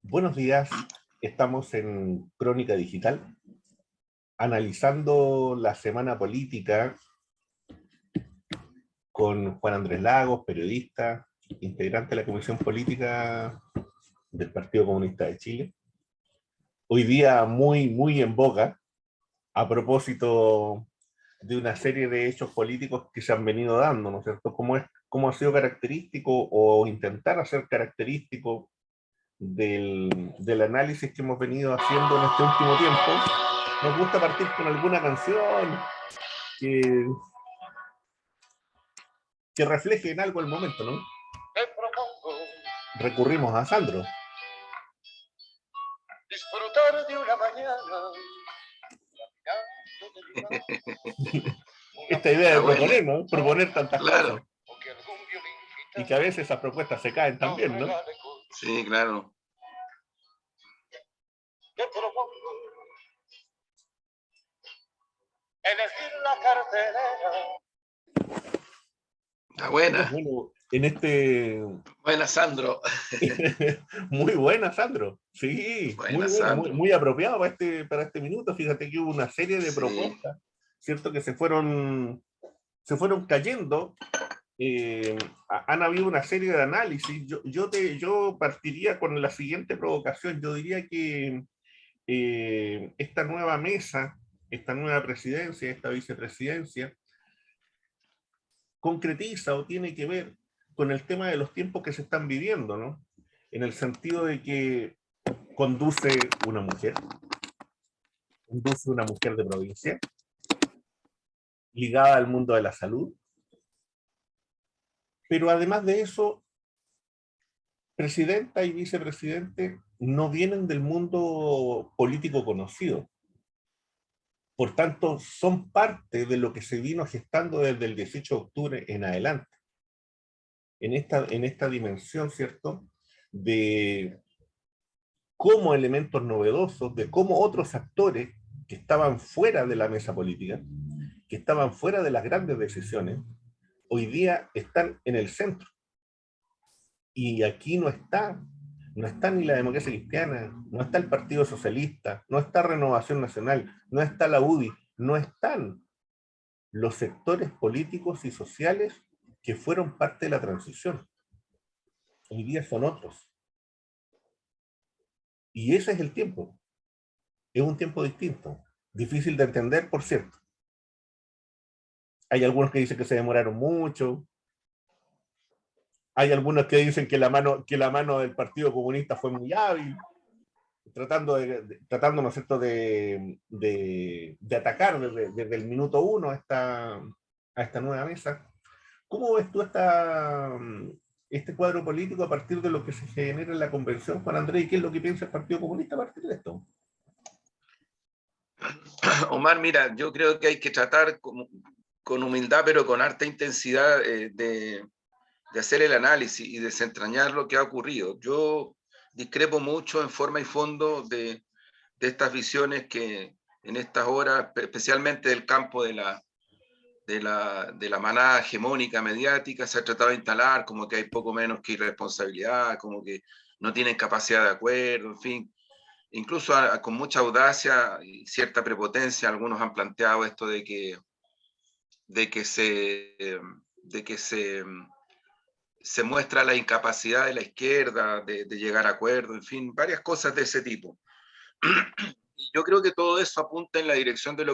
Buenos días, estamos en Crónica Digital, analizando la semana política con Juan Andrés Lagos, periodista, integrante de la Comisión Política del Partido Comunista de Chile. Hoy día muy en boga, a propósito de una serie de hechos políticos que se han venido dando, ¿no es cierto? Cómo ha sido característico o intentar hacer característico del análisis que hemos venido haciendo en este último tiempo. Nos gusta partir con alguna canción que, que refleje en algo el momento, ¿no? Recurrimos a Sandro. Disfrutar de una mañana. Esta idea de buena. proponer, ¿no? Proponer tantas Claro. cosas. Y que a veces esas propuestas se caen también, ¿no? Sí, claro. Elegir la cartelera. Está buena. Bueno, en este... Buena, Sandro. Muy buena, Sandro. Sí, Buena, muy buena, Sandro. muy apropiado para este minuto. Fíjate que hubo una serie de Sí. propuestas, ¿cierto? Que se fueron cayendo. Han habido una serie de análisis. Yo partiría con la siguiente provocación. Yo diría que esta nueva mesa, esta nueva presidencia, esta vicepresidencia, concretiza o tiene que ver con el tema de los tiempos que se están viviendo, ¿no? En el sentido de que conduce una mujer de provincia, ligada al mundo de la salud, pero además de eso, presidenta y vicepresidente no vienen del mundo político conocido. Por tanto, son parte de lo que se vino gestando desde el 18 de octubre en adelante. En esta dimensión, ¿cierto? De cómo elementos novedosos, de cómo otros actores que estaban fuera de la mesa política, que estaban fuera de las grandes decisiones, hoy día están en el centro. Y aquí no está ni la democracia cristiana, no está el Partido Socialista, no está Renovación Nacional, no está la UDI, no están los sectores políticos y sociales que fueron parte de la transición. Hoy día son otros. Y ese es el tiempo. Es un tiempo distinto. Difícil de entender, por cierto. Hay algunos que dicen que se demoraron mucho. Hay algunos que dicen que la mano del Partido Comunista fue muy hábil, tratando, ¿no es cierto?, de atacar desde el minuto uno a esta nueva mesa. ¿Cómo ves tú este cuadro político a partir de lo que se genera en la convención, Juan Andrés, y qué es lo que piensa el Partido Comunista a partir de esto? Omar, mira, yo creo que hay que tratar con humildad, pero con harta intensidad de hacer el análisis y desentrañar lo que ha ocurrido. Yo discrepo mucho en forma y fondo de estas visiones que en estas horas, especialmente del campo de la manada hegemónica mediática, se ha tratado de instalar como que hay poco menos que irresponsabilidad, como que no tienen capacidad de acuerdo, en fin. Incluso con mucha audacia y cierta prepotencia, algunos han planteado esto de que se muestra la incapacidad de la izquierda de llegar a acuerdo, en fin, varias cosas de ese tipo. Yo creo que todo eso apunta en la dirección de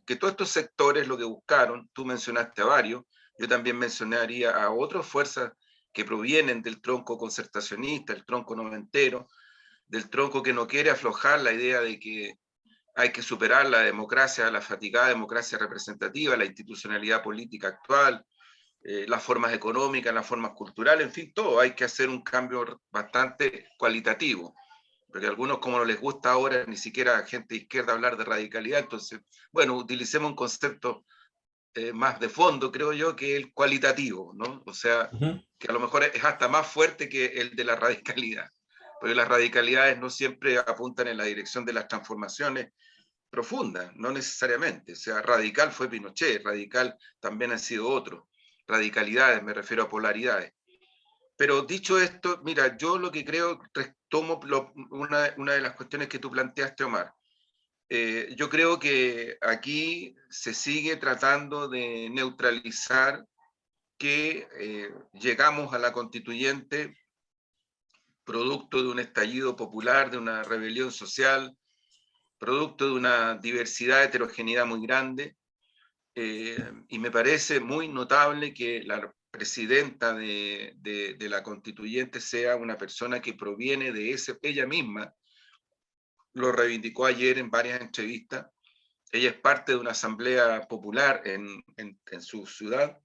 que todos estos sectores lo que buscaron, tú mencionaste a varios, yo también mencionaría a otras fuerzas que provienen del tronco concertacionista, el tronco noventero, del tronco que no quiere aflojar la idea de que hay que superar la democracia, la fatigada democracia representativa, la institucionalidad política actual, las formas económicas, las formas culturales, en fin, todo. Hay que hacer un cambio bastante cualitativo, porque a algunos, como no les gusta ahora ni siquiera a gente de izquierda hablar de radicalidad, entonces, bueno, utilicemos un concepto más de fondo, creo yo, que el cualitativo, ¿no? O sea, que a lo mejor es hasta más fuerte que el de la radicalidad, porque las radicalidades no siempre apuntan en la dirección de las transformaciones profundas, no necesariamente. O sea, radical fue Pinochet, radical también han sido otros. Radicalidades, me refiero a polaridades. Pero dicho esto, mira, yo lo que creo, retomo una de las cuestiones que tú planteaste, Omar. Yo creo que aquí se sigue tratando de neutralizar que llegamos a la constituyente producto de un estallido popular, de una rebelión social, producto de una diversidad, heterogeneidad muy grande, y me parece muy notable que la presidenta de la constituyente sea una persona que proviene de ella misma, lo reivindicó ayer en varias entrevistas. Ella es parte de una asamblea popular en su ciudad,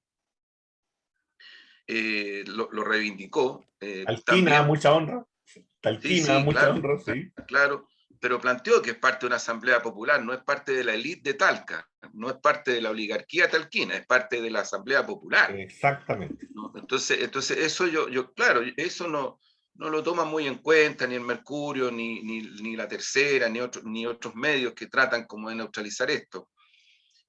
lo reivindicó. Talquina, También, mucha honra. sí, Talquina, sí, mucha claro, honra, sí. claro, pero planteó que es parte de una asamblea popular, no es parte de la élite de Talca, no es parte de la oligarquía talquina, es parte de la asamblea popular, Exactamente. ¿no? Entonces eso claro, eso no lo toma muy en cuenta ni el Mercurio, ni la Tercera, ni otros medios que tratan como de neutralizar esto.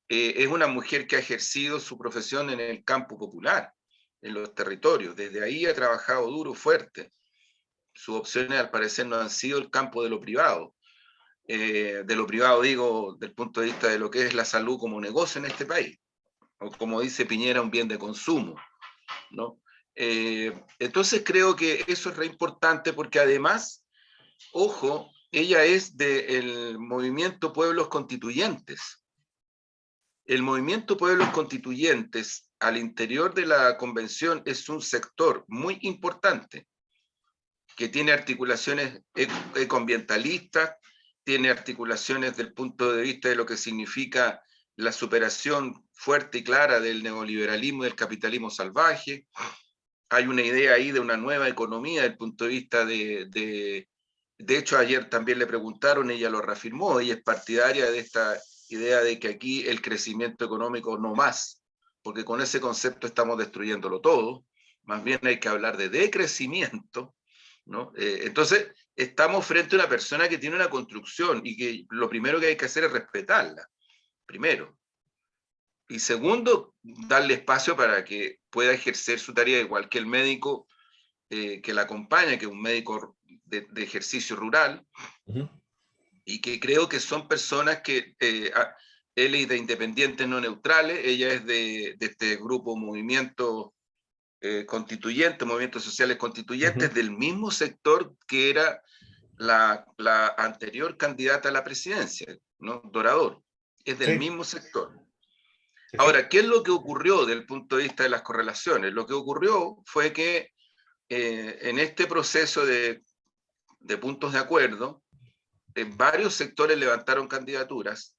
Es una mujer que ha ejercido su profesión en el campo popular, en los territorios, desde ahí ha trabajado duro, fuerte. Sus opciones al parecer no han sido el campo de lo privado. De lo privado digo, del punto de vista de lo que es la salud como negocio en este país, o como dice Piñera, un bien de consumo, ¿no? Entonces creo que eso es re importante porque además, ojo, ella es del movimiento Pueblos Constituyentes. El movimiento Pueblos Constituyentes al interior de la convención es un sector muy importante que tiene articulaciones ecoambientalistas, tiene articulaciones del punto de vista de lo que significa la superación fuerte y clara del neoliberalismo y del capitalismo salvaje. Hay una idea ahí de una nueva economía desde el punto de vista de hecho, ayer también le preguntaron, ella lo reafirmó, ella es partidaria de esta idea de que aquí el crecimiento económico no más, porque con ese concepto estamos destruyéndolo todo, más bien hay que hablar de decrecimiento, ¿no? Entonces, estamos frente a una persona que tiene una construcción y que lo primero que hay que hacer es respetarla, primero. Y segundo, darle espacio para que pueda ejercer su tarea igual que el médico que la acompaña, que es un médico de ejercicio rural, y que creo que son personas que él es de Independientes No Neutrales, ella es de este grupo Movimiento Constituyente, Movimientos Sociales Constituyentes, del mismo sector que era la anterior candidata a la presidencia, ¿no? Dorador, es del Sí, mismo sector. sí, sí. Ahora, ¿qué es lo que ocurrió desde el punto de vista de las correlaciones? Lo que ocurrió fue que en este proceso de puntos de acuerdo, varios sectores levantaron candidaturas,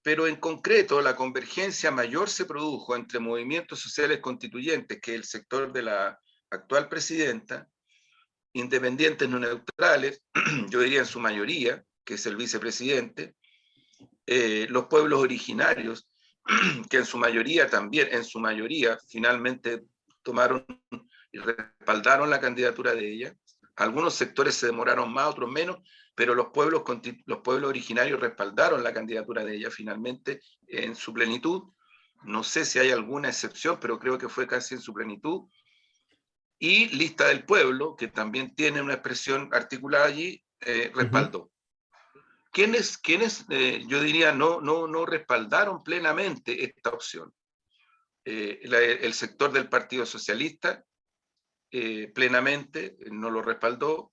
pero en concreto la convergencia mayor se produjo entre movimientos sociales constituyentes, que es el sector de la actual presidenta, independientes no neutrales, yo diría en su mayoría, que es el vicepresidente, los pueblos originarios, que en su mayoría también, en su mayoría, finalmente tomaron y respaldaron la candidatura de ella. Algunos sectores se demoraron más, otros menos, pero los pueblos originarios respaldaron la candidatura de ella finalmente en su plenitud. No sé si hay alguna excepción, pero creo que fue casi en su plenitud. Y Lista del Pueblo, que también tiene una expresión articulada allí, respaldó. ¿Quiénes yo diría, no respaldaron plenamente esta opción? El sector del Partido Socialista plenamente no lo respaldó.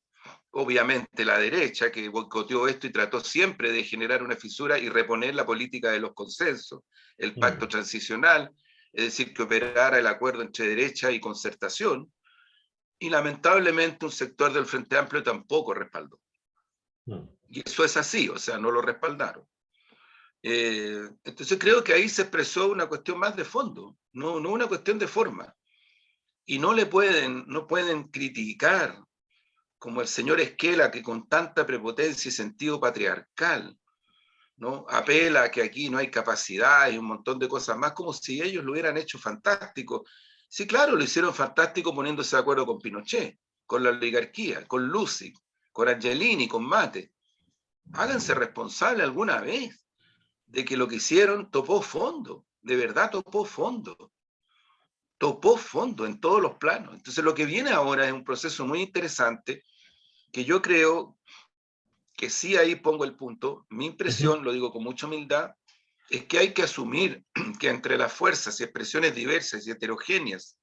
Obviamente la derecha, que boicoteó esto y trató siempre de generar una fisura y reponer la política de los consensos, el pacto transicional, es decir, que operara el acuerdo entre derecha y concertación. Y lamentablemente un sector del Frente Amplio tampoco respaldó. Y eso es así, o sea, no lo respaldaron. Entonces creo que ahí se expresó una cuestión más de fondo, no una cuestión de forma. Y no pueden criticar, como el señor Esquela, que con tanta prepotencia y sentido patriarcal, ¿no? Apela a que aquí no hay capacidad y un montón de cosas más, como si ellos lo hubieran hecho fantástico. Sí, claro, lo hicieron fantástico poniéndose de acuerdo con Pinochet, con la oligarquía, con Lucy, con Angelini, con Mate. Háganse responsable alguna vez de que lo que hicieron topó fondo, de verdad topó fondo. topó fondo en todos los planos. Entonces lo que viene ahora es un proceso muy interesante que yo creo que sí, ahí pongo el punto. Mi impresión, lo digo con mucha humildad, es que hay que asumir que entre las fuerzas y expresiones diversas y heterogéneas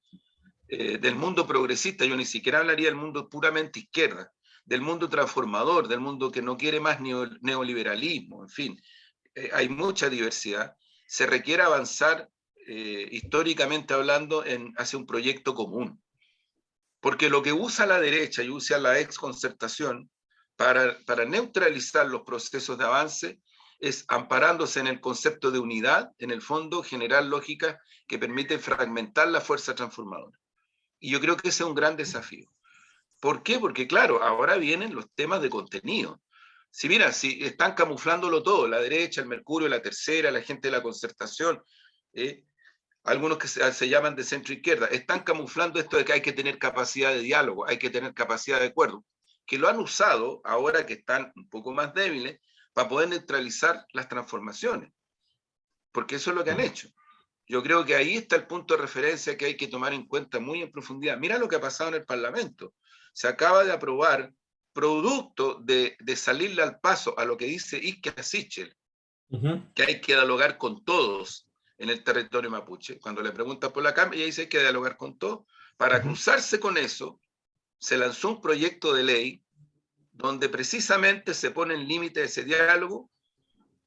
del mundo progresista, yo ni siquiera hablaría del mundo puramente izquierda, del mundo transformador, del mundo que no quiere más neoliberalismo, en fin, hay mucha diversidad, se requiere avanzar históricamente hablando hacia un proyecto común. Porque lo que usa la derecha y usa la exconcertación para neutralizar los procesos de avance es, amparándose en el concepto de unidad, en el fondo generar lógicas que permiten fragmentar la fuerza transformadora. Y yo creo que ese es un gran desafío. ¿Por qué? Porque claro, ahora vienen los temas de contenido. Si mira, si están camuflándolo todo, la derecha, el Mercurio, la Tercera, la gente de la concertación, algunos que se llaman de centro izquierda, están camuflando esto de que hay que tener capacidad de diálogo, hay que tener capacidad de acuerdo, que lo han usado ahora que están un poco más débiles para poder neutralizar las transformaciones, porque eso es lo que han hecho. Yo creo que ahí está el punto de referencia que hay que tomar en cuenta muy en profundidad. Mira lo que ha pasado en el Parlamento. Se acaba de aprobar, producto de salirle al paso a lo que dice Iker Sichel, que hay que dialogar con todos en el territorio mapuche. Cuando le preguntan por la Cámara, ella dice que hay que dialogar con todos. Para cruzarse con eso, se lanzó un proyecto de ley donde precisamente se pone el límite de ese diálogo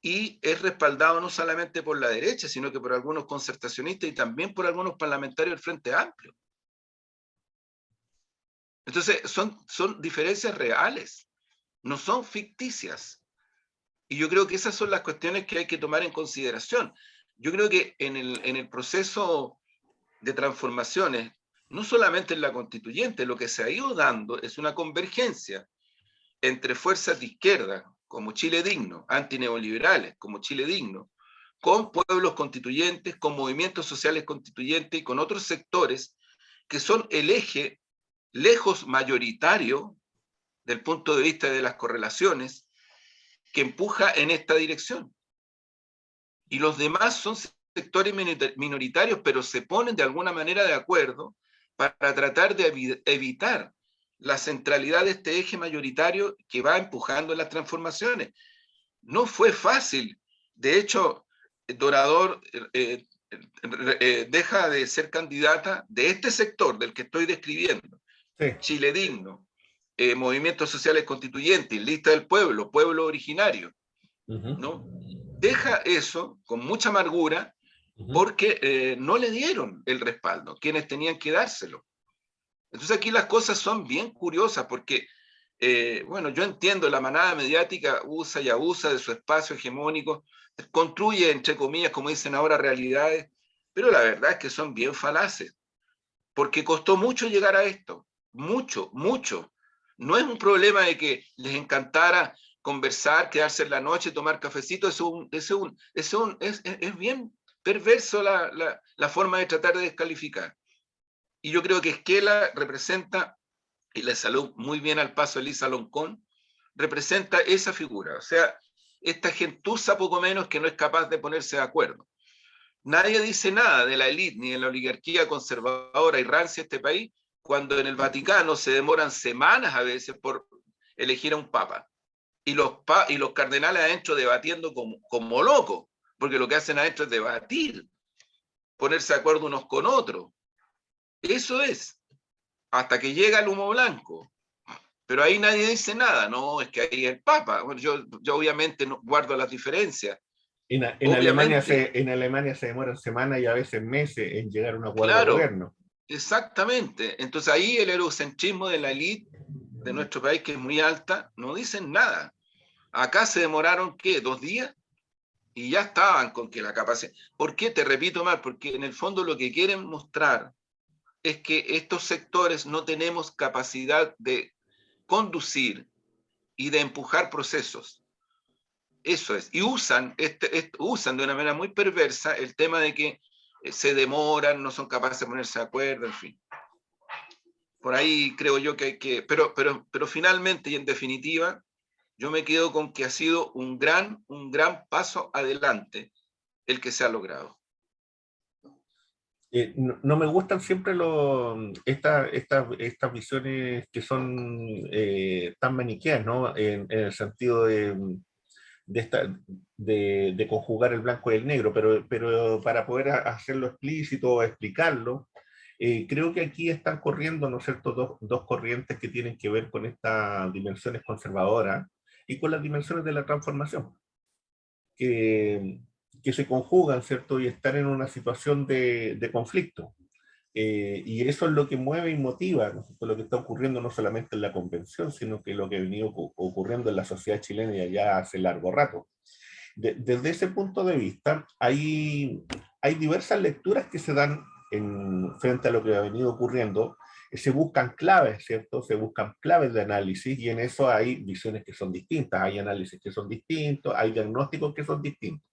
y es respaldado no solamente por la derecha, sino que por algunos concertacionistas y también por algunos parlamentarios del Frente Amplio. Entonces, son diferencias reales, no son ficticias. Y yo creo que esas son las cuestiones que hay que tomar en consideración. Yo creo que en el proceso de transformaciones, no solamente en la constituyente, lo que se ha ido dando es una convergencia entre fuerzas de izquierda, como Chile Digno, antineoliberales, como Chile Digno, con pueblos constituyentes, con movimientos sociales constituyentes y con otros sectores que son el eje lejos mayoritario del punto de vista de las correlaciones que empuja en esta dirección. Y los demás son sectores minoritarios, pero se ponen de alguna manera de acuerdo para tratar de evitar la centralidad de este eje mayoritario que va empujando las transformaciones. No fue fácil. De hecho, Dorador deja de ser candidata de este sector del que estoy describiendo. Sí. Chile Digno, movimientos sociales constituyentes, lista del pueblo, pueblo originario, ¿no? Deja eso con mucha amargura porque no le dieron el respaldo, quienes tenían que dárselo. Entonces aquí las cosas son bien curiosas porque, bueno, yo entiendo, la manada mediática usa y abusa de su espacio hegemónico, construye, entre comillas, como dicen ahora, realidades, pero la verdad es que son bien falaces, porque costó mucho llegar a esto, mucho, mucho. No es un problema de que les encantara conversar, quedarse en la noche, tomar cafecito, es bien perverso la forma de tratar de descalificar. Y yo creo que Esquela representa, y le salió muy bien al paso Elisa Loncón, representa esa figura. O sea, esta gentuza poco menos que no es capaz de ponerse de acuerdo. Nadie dice nada de la élite ni de la oligarquía conservadora y rancia de este país, cuando en el Vaticano se demoran semanas a veces por elegir a un papa. Y los cardenales adentro debatiendo como locos, porque lo que hacen adentro es debatir, ponerse de acuerdo unos con otros. Eso es, hasta que llega el humo blanco. Pero ahí nadie dice nada, no, es que ahí el Papa. Bueno, yo obviamente no guardo las diferencias. En Alemania se demoran semanas y a veces meses en llegar a un acuerdo de gobierno. Exactamente. Entonces ahí el eurocentrismo de la élite de nuestro país, que es muy alta, no dicen nada. Acá se demoraron, ¿qué? 2 días y ya estaban con que la capacidad. ¿Por qué? Te repito mal, porque en el fondo lo que quieren mostrar es que estos sectores no tenemos capacidad de conducir y de empujar procesos. Eso es. Y usan de una manera muy perversa el tema de que se demoran, no son capaces de ponerse de acuerdo, en fin. Por ahí creo yo que hay que... Pero finalmente y en definitiva, yo me quedo con que ha sido un gran paso adelante el que se ha logrado. No me gustan siempre estas visiones que son tan maniqueas, ¿no? En el sentido de, esta, de conjugar el blanco y el negro, pero para poder hacerlo explícito o explicarlo, creo que aquí están corriendo, ¿no es cierto?, dos corrientes que tienen que ver con estas dimensiones conservadoras y con las dimensiones de la transformación, que, que se conjugan, ¿cierto?, y están en una situación de conflicto. Y eso es lo que mueve y motiva, ¿no? Lo que está ocurriendo no solamente en la convención, sino que lo que ha venido ocurriendo en la sociedad chilena ya hace largo rato. Desde ese punto de vista, hay diversas lecturas que se dan frente a lo que ha venido ocurriendo. Se buscan claves, ¿cierto? Se buscan claves de análisis y en eso hay visiones que son distintas, hay análisis que son distintos, hay diagnósticos que son distintos.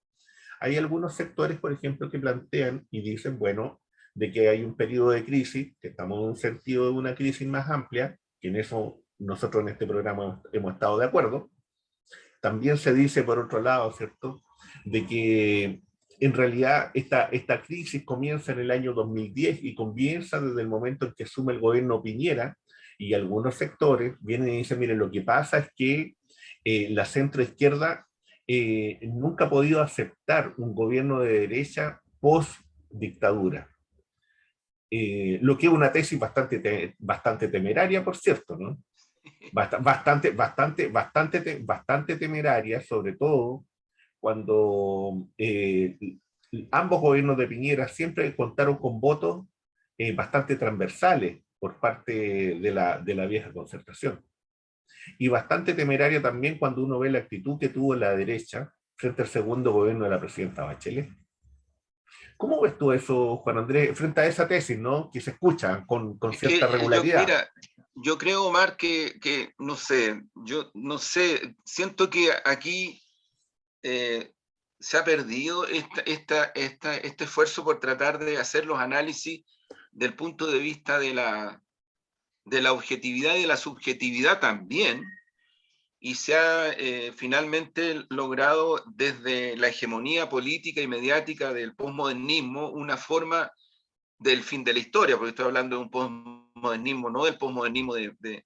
Hay algunos sectores, por ejemplo, que plantean y dicen, bueno, de que hay un periodo de crisis, que estamos en un sentido de una crisis más amplia, que en eso nosotros en este programa hemos estado de acuerdo. También se dice, por otro lado, ¿cierto?, de que en realidad esta crisis comienza en el año 2010 y comienza desde el momento en que asume el gobierno Piñera, y algunos sectores vienen y dicen, miren, lo que pasa es que la centroizquierda nunca ha podido aceptar un gobierno de derecha post dictadura. Lo que es una tesis bastante temeraria, por cierto, ¿no? Bastante temeraria, sobre todo cuando ambos gobiernos de Piñera siempre contaron con votos bastante transversales por parte de la vieja concertación. Y bastante temeraria también cuando uno ve la actitud que tuvo la derecha frente al segundo gobierno de la presidenta Bachelet. ¿Cómo ves tú eso, Juan Andrés, frente a esa tesis, ¿no?, que se escucha con Es que cierta regularidad? mira, yo creo, Omar, no sé, yo no sé, siento que aquí se ha perdido este esfuerzo por tratar de hacer los análisis del punto de vista de la objetividad y de la subjetividad también, y se ha finalmente logrado desde la hegemonía política y mediática del posmodernismo una forma del fin de la historia, porque estoy hablando de un posmodernismo, no del posmodernismo de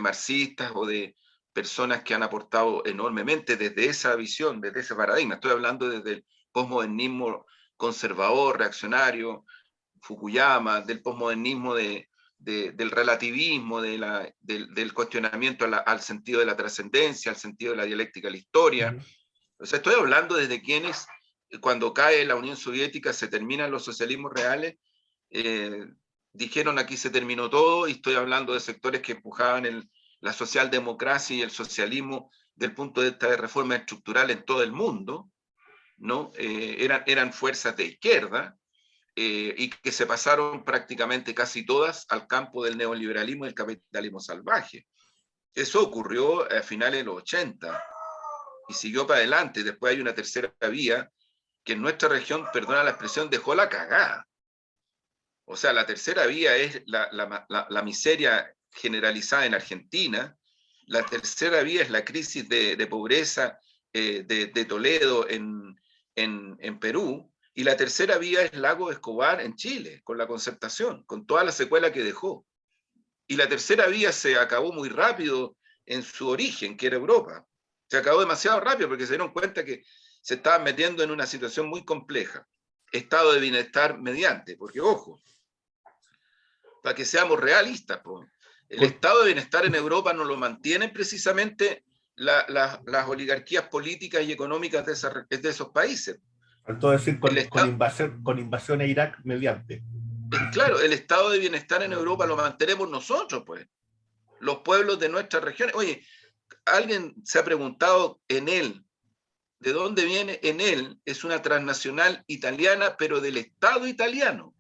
marxistas o de personas que han aportado enormemente desde esa visión, desde ese paradigma. Estoy hablando desde el posmodernismo conservador, reaccionario, Fukuyama, del posmodernismo del relativismo, del cuestionamiento al sentido de la trascendencia, al sentido de la dialéctica de la historia. O sea, estoy hablando desde quienes, cuando cae la Unión Soviética, se terminan los socialismos reales, dijeron aquí se terminó todo, y estoy hablando de sectores que empujaban la socialdemocracia y el socialismo del punto de vista de reforma estructural en todo el mundo, ¿no? Eran fuerzas de izquierda, y que se pasaron prácticamente casi todas al campo del neoliberalismo y el capitalismo salvaje. Eso ocurrió a finales de los 80 y siguió para adelante. Después hay una tercera vía que en nuestra región, perdona la expresión, dejó la cagada. O sea, la tercera vía es la miseria generalizada en Argentina. La tercera vía es la crisis de pobreza de Toledo en Perú. Y la tercera vía es Lago Escobar en Chile, con la concertación, con toda la secuela que dejó. Y la tercera vía se acabó muy rápido en su origen, que era Europa. Se acabó demasiado rápido porque se dieron cuenta que se estaban metiendo en una situación muy compleja. Estado de bienestar mediante, porque ojo, para que seamos realistas, el estado de bienestar en Europa no lo mantienen precisamente las oligarquías políticas y económicas de esos países. Faltó decir con con invasión a Irak mediante. Claro, el estado de bienestar en Europa lo mantenemos nosotros, pues, los pueblos de nuestras regiones. Oye, ¿alguien se ha preguntado Enel? ¿De dónde viene Enel? Es una transnacional italiana, pero del Estado italiano.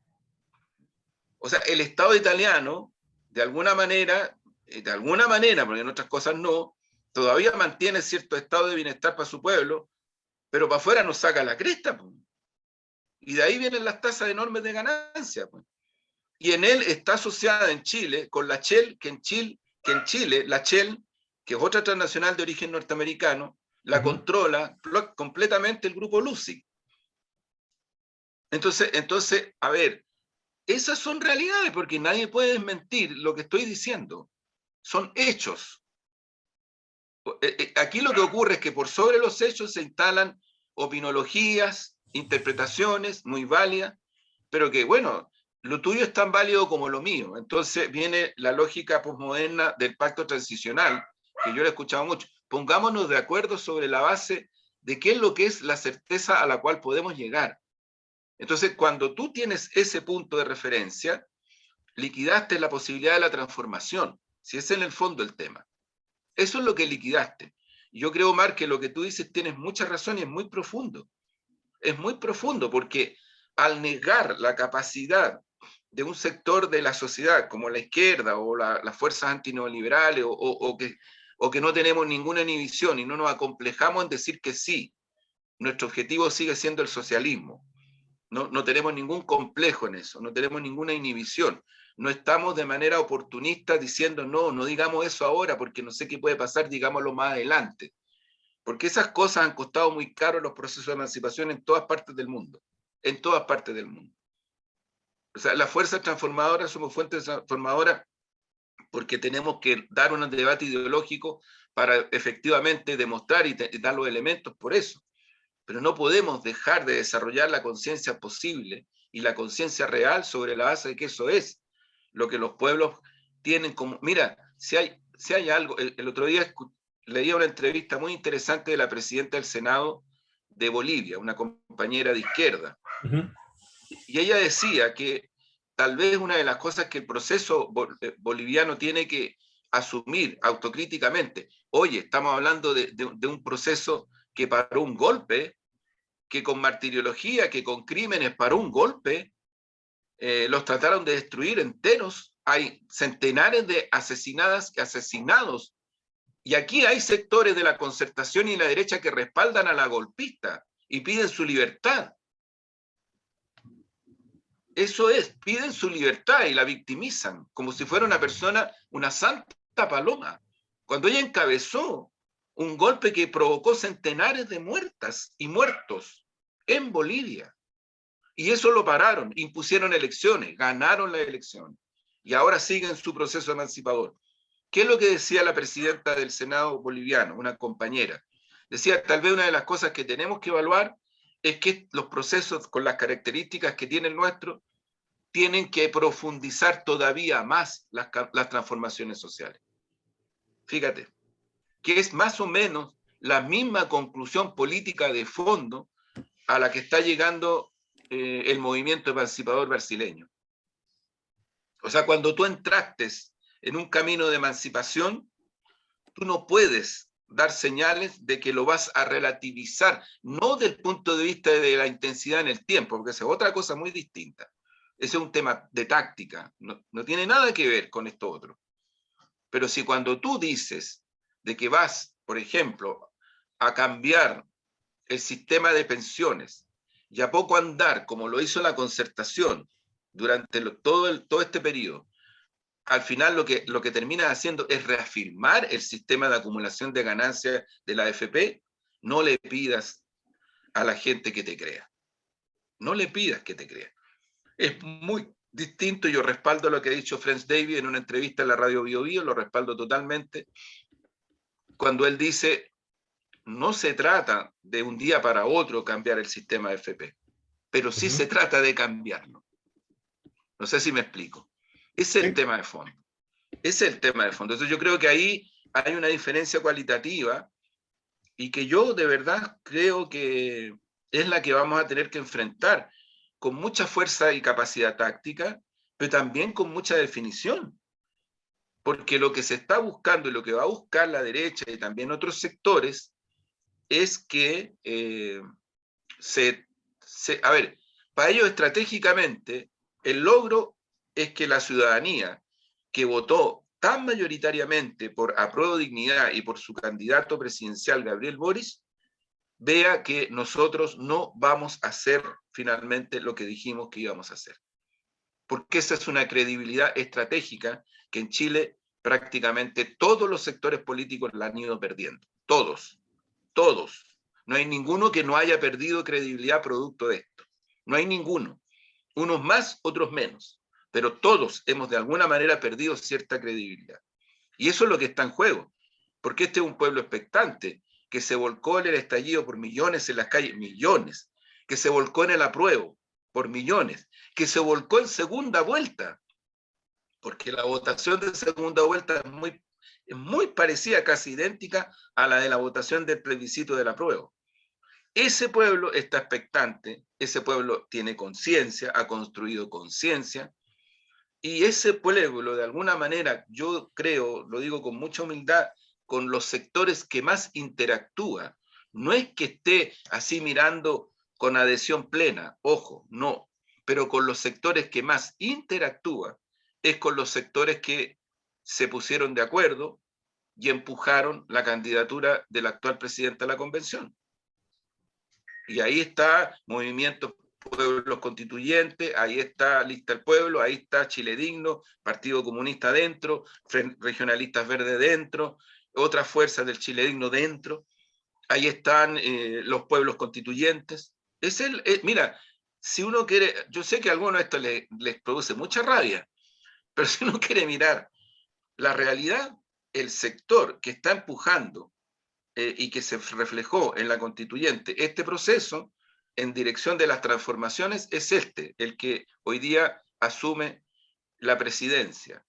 O sea, el Estado italiano, de alguna manera, porque en otras cosas no, todavía mantiene cierto estado de bienestar para su pueblo, pero para afuera nos saca la cresta, pues. Y de ahí vienen las tasas enormes de ganancia, pues. Y Enel está asociada en Chile con la Shell, que en Chile, la Shell, que es otra transnacional de origen norteamericano, la controla completamente el grupo Lucy. Entonces, a ver, esas son realidades, porque nadie puede desmentir lo que estoy diciendo. Son hechos. Aquí lo que ocurre es que por sobre los hechos se instalan opinologías, interpretaciones muy válidas, pero que, bueno, lo tuyo es tan válido como lo mío. Entonces viene la lógica posmoderna del pacto transicional, que yo lo he escuchado mucho. Pongámonos de acuerdo sobre la base de qué es lo que es la certeza a la cual podemos llegar. Entonces, cuando tú tienes ese punto de referencia, liquidaste la posibilidad de la transformación, si ese es en el fondo el tema. Eso es lo que liquidaste. Yo creo, Omar, que lo que tú dices tienes mucha razón y es muy profundo. Es muy profundo porque al negar la capacidad de un sector de la sociedad, como la izquierda o las fuerzas antineoliberales, o que no tenemos ninguna inhibición y no nos acomplejamos en decir que sí, nuestro objetivo sigue siendo el socialismo. No tenemos ningún complejo en eso, no tenemos ninguna inhibición. No estamos de manera oportunista diciendo, no digamos eso ahora porque no sé qué puede pasar, digámoslo más adelante. Porque esas cosas han costado muy caro en los procesos de emancipación en todas partes del mundo. En todas partes del mundo. O sea, las fuerzas transformadoras somos fuentes transformadoras porque tenemos que dar un debate ideológico para efectivamente demostrar y dar los elementos por eso. Pero no podemos dejar de desarrollar la conciencia posible y la conciencia real sobre la base de que eso es lo que los pueblos tienen como... Mira, si hay algo, el otro día leía una entrevista muy interesante de la presidenta del Senado de Bolivia, una compañera de izquierda, y ella decía que tal vez una de las cosas que el proceso boliviano tiene que asumir autocríticamente, oye, estamos hablando de un proceso que paró un golpe, que con martiriología, que con crímenes paró un golpe, los trataron de destruir enteros, hay centenares de asesinados, y aquí hay sectores de la concertación y la derecha que respaldan a la golpista y piden su libertad. Eso es, piden su libertad y la victimizan, como si fuera una persona, una santa paloma, cuando ella encabezó un golpe que provocó centenares de muertas y muertos en Bolivia. Y eso lo pararon, impusieron elecciones, ganaron la elección. Y ahora siguen su proceso emancipador. ¿Qué es lo que decía la presidenta del Senado boliviano, una compañera? Decía, tal vez una de las cosas que tenemos que evaluar es que los procesos con las características que tiene el nuestro tienen que profundizar todavía más las transformaciones sociales. Fíjate, que es más o menos la misma conclusión política de fondo a la que está llegando el movimiento emancipador brasileño. O sea, cuando tú entraste en un camino de emancipación, tú no puedes dar señales de que lo vas a relativizar, no del punto de vista de la intensidad en el tiempo, porque esa es otra cosa muy distinta. Ese es un tema de táctica, no tiene nada que ver con esto otro. Pero si cuando tú dices de que vas, por ejemplo, a cambiar el sistema de pensiones y a poco andar, como lo hizo la concertación durante todo este periodo, al final lo que termina haciendo es reafirmar el sistema de acumulación de ganancias de la AFP, no le pidas a la gente que te crea. No le pidas que te crea. Es muy distinto, yo respaldo lo que ha dicho Frans David en una entrevista en la radio Bio Bio, lo respaldo totalmente, cuando él dice, no se trata de un día para otro cambiar el sistema de AFP, pero sí se trata de cambiarlo. No sé si me explico. Ese es el tema de fondo. Ese es el tema de fondo. Entonces yo creo que ahí hay una diferencia cualitativa y que yo de verdad creo que es la que vamos a tener que enfrentar con mucha fuerza y capacidad táctica, pero también con mucha definición. Porque lo que se está buscando y lo que va a buscar la derecha y también otros sectores es que a ver, para ellos estratégicamente, el logro es que la ciudadanía que votó tan mayoritariamente por Apruebo Dignidad y por su candidato presidencial, Gabriel Boric, vea que nosotros no vamos a hacer finalmente lo que dijimos que íbamos a hacer. Porque esa es una credibilidad estratégica que en Chile prácticamente todos los sectores políticos la han ido perdiendo. Todos. No hay ninguno que no haya perdido credibilidad producto de esto. no hay ninguno. Unos más, otros menos, pero todos hemos de alguna manera perdido cierta credibilidad. Y eso es lo que está en juego, porque este es un pueblo expectante, que se volcó en el estallido por millones en las calles, millones, que se volcó en el apruebo por millones, que se volcó en segunda vuelta, porque la votación de segunda vuelta es muy parecida, casi idéntica a la de la votación del plebiscito del apruebo. Ese pueblo está expectante, ese pueblo tiene conciencia, ha construido conciencia, y ese pueblo, de alguna manera, yo creo, lo digo con mucha humildad, con los sectores que más interactúa, no es que esté así mirando con adhesión plena, ojo, no, pero con los sectores que más interactúa es con los sectores que se pusieron de acuerdo y empujaron la candidatura del actual presidente a la convención. Y ahí está Movimiento Pueblos Constituyentes, ahí está Lista del Pueblo, ahí está Chile Digno, Partido Comunista dentro, Regionalistas Verdes dentro, otras fuerzas del Chile Digno dentro, ahí están los pueblos constituyentes. Mira, si uno quiere, yo sé que a algunos esto les produce mucha rabia, pero si uno quiere mirar la realidad, el sector que está empujando y que se reflejó en la constituyente este proceso en dirección de las transformaciones es el que hoy día asume la presidencia.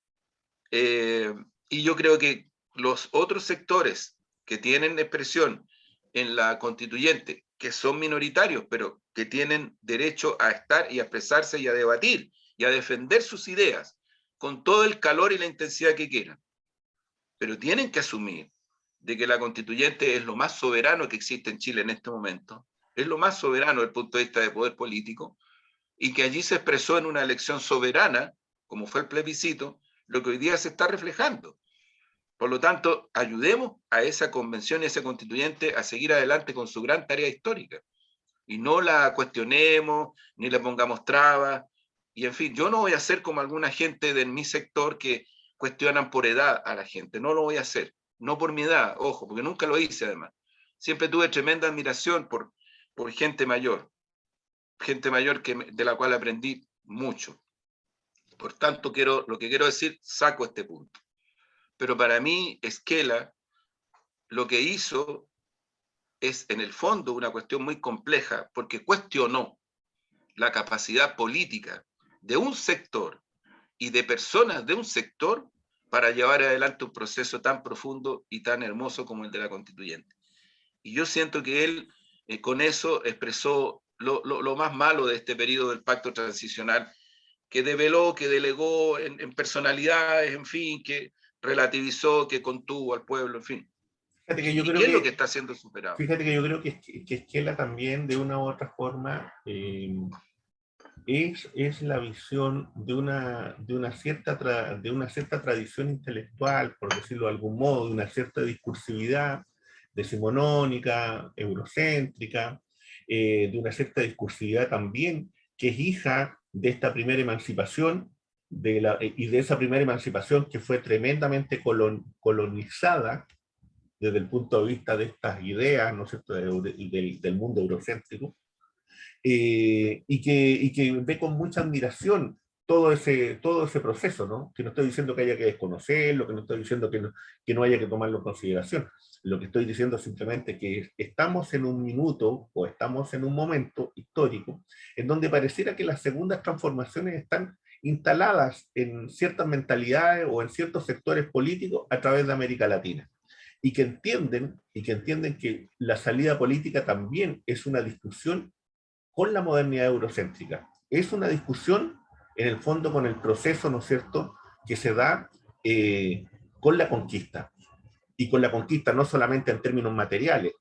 Y yo creo que los otros sectores que tienen expresión en la constituyente, que son minoritarios, pero que tienen derecho a estar y a expresarse y a debatir y a defender sus ideas con todo el calor y la intensidad que quieran, pero tienen que asumir de que la constituyente es lo más soberano que existe en Chile en este momento, es lo más soberano desde el punto de vista de poder político, y que allí se expresó en una elección soberana, como fue el plebiscito, lo que hoy día se está reflejando. Por lo tanto, ayudemos a esa convención y a ese constituyente a seguir adelante con su gran tarea histórica, y no la cuestionemos, ni le pongamos trabas, y en fin, yo no voy a ser como alguna gente de mi sector que cuestionan por edad a la gente, no lo voy a hacer, no por mi edad, ojo, porque nunca lo hice además. Siempre tuve tremenda admiración por gente mayor de la cual aprendí mucho. Por tanto, lo que quiero decir, saco este punto. Pero para mí, Esquela, lo que hizo es en el fondo una cuestión muy compleja, porque cuestionó la capacidad política de un sector y de personas de un sector para llevar adelante un proceso tan profundo y tan hermoso como el de la constituyente. Y yo siento que él con eso expresó lo más malo de este periodo del pacto transicional, que develó, que delegó en personalidades, en fin, que relativizó, que contuvo al pueblo, en fin. Fíjate que yo ¿Y creo qué es lo que está siendo superado? Fíjate que yo creo que Esquela también, de una u otra forma, es la visión de una cierta tradición intelectual, por decirlo de algún modo, de una cierta discursividad decimonónica, eurocéntrica, de una cierta discursividad también que es hija de esta primera emancipación, y de esa primera emancipación que fue tremendamente colonizada desde el punto de vista de estas ideas, ¿no es cierto?, del mundo eurocéntrico, y que ve con mucha admiración todo ese proceso, ¿no? Que no estoy diciendo que haya que desconocerlo, que no estoy diciendo que no haya que tomarlo en consideración. Lo que estoy diciendo es simplemente que estamos en un minuto o estamos en un momento histórico en donde pareciera que las segundas transformaciones están instaladas en ciertas mentalidades o en ciertos sectores políticos a través de América Latina. Y que entienden que la salida política también es una discusión con la modernidad eurocéntrica. Es una discusión, en el fondo, con el proceso, ¿no es cierto?, que se da con la conquista. Y con la conquista no solamente en términos materiales,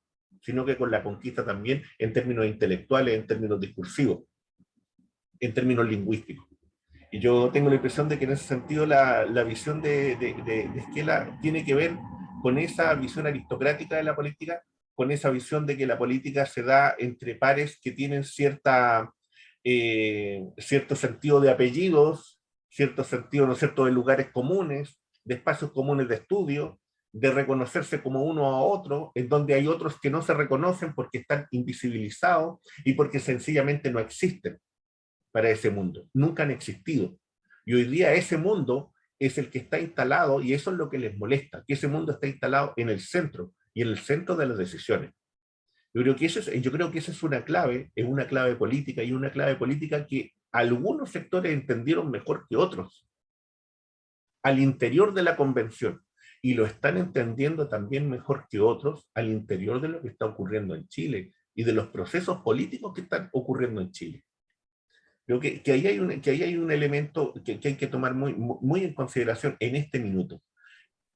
sino que con la conquista también en términos intelectuales, en términos discursivos, en términos lingüísticos. Y yo tengo la impresión de que en ese sentido la visión de Esquela tiene que ver con esa visión aristocrática de la política, con esa visión de que la política se da entre pares que tienen cierto sentido de apellidos, cierto sentido, ¿no es cierto?, de lugares comunes, de espacios comunes de estudio, de reconocerse como uno a otro, en donde hay otros que no se reconocen porque están invisibilizados y porque sencillamente no existen. para ese mundo, nunca han existido. Y hoy día ese mundo es el que está instalado, y eso es lo que les molesta, que ese mundo está instalado en el centro, y en el centro de las decisiones. Yo creo que esa es una clave política, y una clave política que algunos sectores entendieron mejor que otros al interior de la convención, y lo están entendiendo también mejor que otros al interior de lo que está ocurriendo en Chile y de los procesos políticos que están ocurriendo en Chile. Creo que ahí hay un elemento que hay que tomar muy en consideración en este minuto.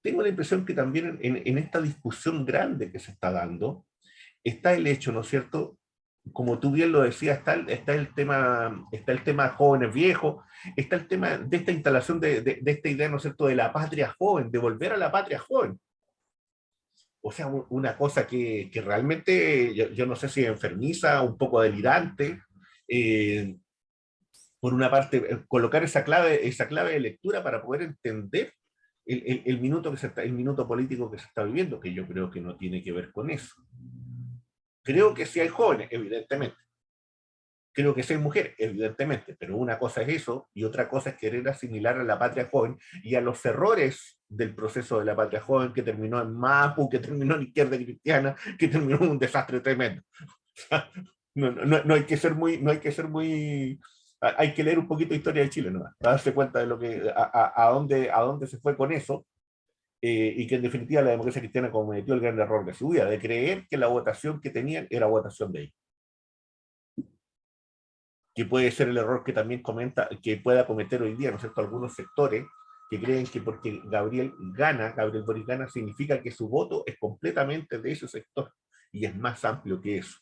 Tengo la impresión que también en esta discusión grande que se está dando, está el hecho, ¿no es cierto? Como tú bien lo decías, está el tema jóvenes viejos, está el tema de esta instalación de esta idea, ¿no es cierto?, de la patria joven, de volver a la patria joven. O sea, una cosa que realmente, yo no sé si enfermiza, un poco delirante. Por una parte, colocar esa clave de lectura para poder entender el minuto el minuto político que se está viviendo, que yo creo que no tiene que ver con eso. Creo que sí hay jóvenes, evidentemente. Creo que sí hay mujeres, evidentemente, pero una cosa es eso y otra cosa es querer asimilar a la patria joven y a los errores del proceso de la patria joven, que terminó en Mapu, que terminó en Izquierda Cristiana, que terminó en un desastre tremendo. No hay que ser muy, hay que leer un poquito de historia de Chile, ¿no? Para darse cuenta de lo que, a dónde se fue con eso, y que en definitiva la democracia cristiana cometió el gran error de su vida, de creer que la votación que tenían era votación de ellos. Que puede ser el error que también que pueda cometer hoy día, ¿no es cierto?, algunos sectores que creen que porque Gabriel Boric gana, significa que su voto es completamente de ese sector, y es más amplio que eso.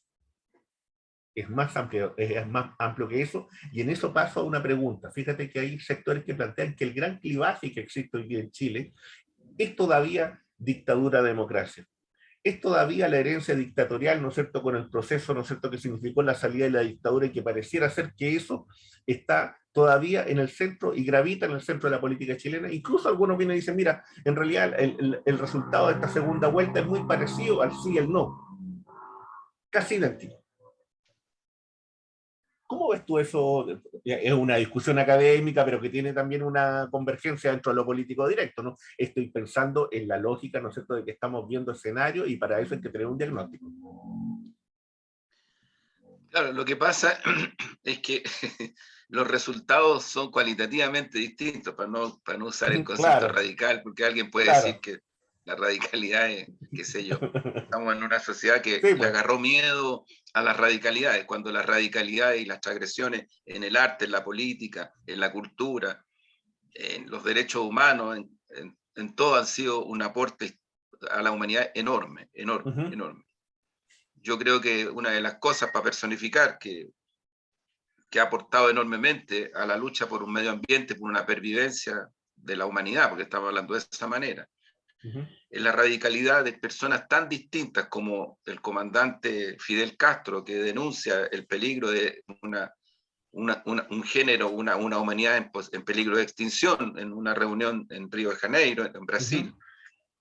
Es más amplio que eso, y en eso paso a una pregunta. Fíjate que hay sectores que plantean que el gran clivaje que existe hoy día en Chile es todavía dictadura-democracia. Es todavía la herencia dictatorial, ¿no es cierto?, con el proceso, ¿no es cierto?, que significó la salida de la dictadura, y que pareciera ser que eso está todavía en el centro y gravita en el centro de la política chilena. Incluso algunos vienen y dicen, mira, en realidad el resultado de esta segunda vuelta es muy parecido al sí y el no. Casi idéntico. ¿Cómo ves tú eso? Es una discusión académica, pero que tiene también una convergencia dentro de lo político directo, ¿no? Estoy pensando en la lógica, ¿no es cierto?, de que estamos viendo escenarios, y para eso hay que tener un diagnóstico. Claro, lo que pasa es que los resultados son cualitativamente distintos, para no usar el concepto Claro, radical, porque alguien puede decir claro. que la radicalidad es, qué sé yo, estamos en una sociedad que Sí, le pues. agarró miedo a las radicalidades, cuando las radicalidades y las transgresiones en el arte, en la política, en la cultura, en los derechos humanos, en todo han sido un aporte a la humanidad enorme, enorme, enorme. Yo creo que una de las cosas para personificar que ha aportado enormemente a la lucha por un medio ambiente, por una pervivencia de la humanidad, porque estamos hablando de esa manera, es la radicalidad de personas tan distintas como el comandante Fidel Castro, que denuncia el peligro de un género, una humanidad en peligro de extinción, en una reunión en Río de Janeiro, en Brasil,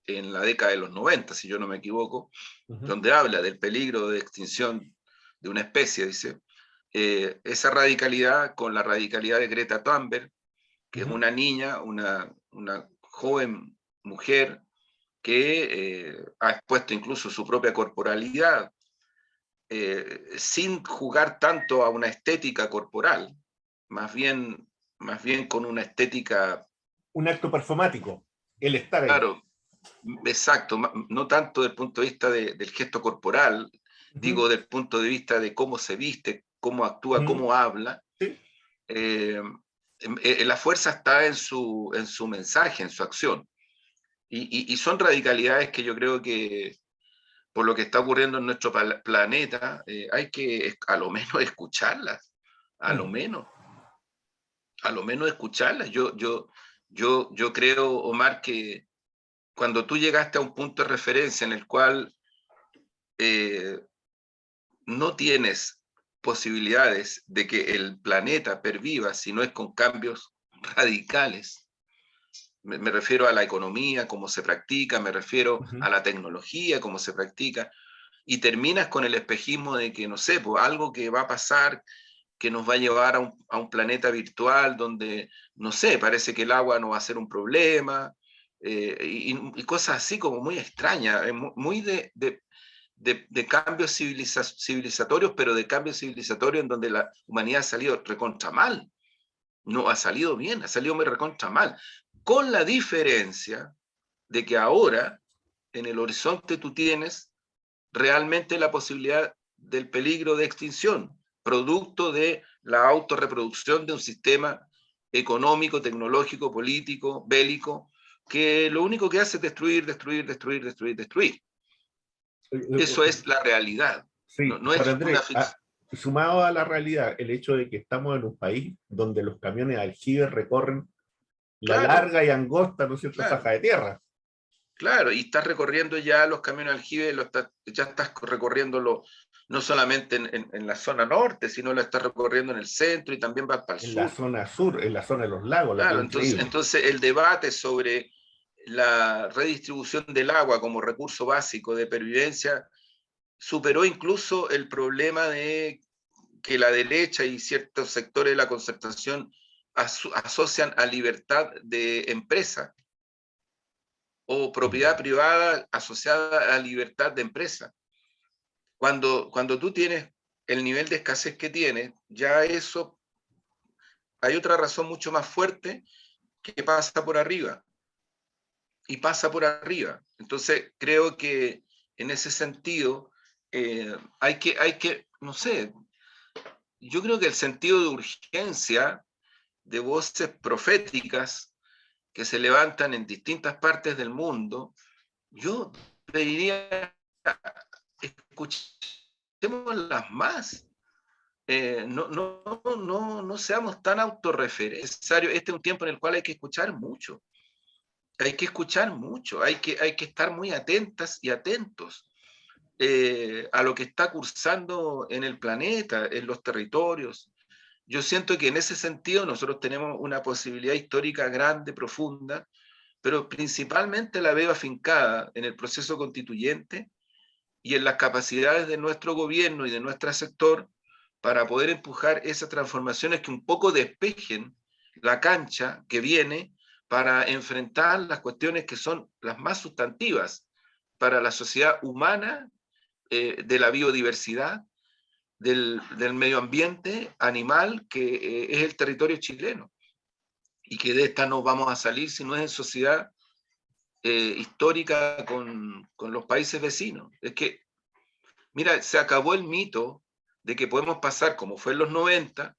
en la década de los 90, si yo no me equivoco, donde habla del peligro de extinción de una especie, dice. Esa radicalidad con la radicalidad de Greta Thunberg, que es una niña, una joven mujer que ha expuesto incluso su propia corporalidad, sin jugar tanto a una estética corporal, más bien con una estética... Un acto performático, el estar ahí. Claro, exacto, no tanto desde el punto de vista del gesto corporal, digo del punto de vista de cómo se viste, cómo actúa, cómo habla. Sí. La fuerza está en su mensaje, en su acción. Y son radicalidades que yo creo que, por lo que está ocurriendo en nuestro planeta, hay que a lo menos escucharlas, a lo menos escucharlas. Yo creo, Omar, que cuando tú llegaste a un punto de referencia en el cual no tienes posibilidades de que el planeta perviva si no es con cambios radicales. Me refiero a la economía, cómo se practica, me refiero a la tecnología, cómo se practica, y terminas con el espejismo de que, no sé, pues algo que va a pasar, que nos va a llevar a un planeta virtual donde, no sé, parece que el agua no va a ser un problema, y cosas así como muy extrañas, muy de cambios civilizatorios, pero de cambios civilizatorios en donde la humanidad ha salido recontra mal. No ha salido bien, ha salido muy recontra mal. Con la diferencia de que ahora en el horizonte tú tienes realmente la posibilidad del peligro de extinción, producto de la autorreproducción de un sistema económico, tecnológico, político, bélico, que lo único que hace es destruir, destruir, destruir, destruir, destruir. Eso es la realidad. Sí, No, no Juan es una Andrés, ficción. sumado a la realidad, el hecho de que estamos en un país donde los camiones aljibe recorren la Claro, larga y angosta, ¿no es cierto?, claro. faja de tierra. Claro, y estás recorriendo ya los caminos aljibe, ya estás recorriéndolo no solamente en la zona norte, sino lo estás recorriendo en el centro y también vas para el En la sur. zona sur, en la zona de los lagos, la que es Claro, increíble. entonces el debate sobre la redistribución del agua como recurso básico de pervivencia superó incluso el problema de que la derecha y ciertos sectores de la concertación asocian a libertad de empresa o propiedad privada asociada a libertad de empresa. Cuando tú tienes el nivel de escasez que tienes, ya eso, hay otra razón mucho más fuerte que pasa por arriba, y pasa por arriba. Entonces, creo que en ese sentido, hay que, no sé, yo creo que el sentido de urgencia de voces proféticas que se levantan en distintas partes del mundo, yo pediría, escuchémoslas más. No seamos tan autorreferenciarios. Este es un tiempo en el cual hay que escuchar mucho. Hay que escuchar mucho. Hay que estar muy atentas y atentos a lo que está cursando en el planeta, en los territorios. Yo siento que en ese sentido nosotros tenemos una posibilidad histórica grande, profunda, pero principalmente la veo afincada en el proceso constituyente y en las capacidades de nuestro gobierno y de nuestro sector para poder empujar esas transformaciones que un poco despejen la cancha que viene para enfrentar las cuestiones que son las más sustantivas para la sociedad humana, de la biodiversidad, del medio ambiente animal, que es el territorio chileno, y que de esta no vamos a salir si no es en sociedad histórica con los países vecinos. Es que, mira, se acabó el mito de que podemos pasar, como fue en los 90,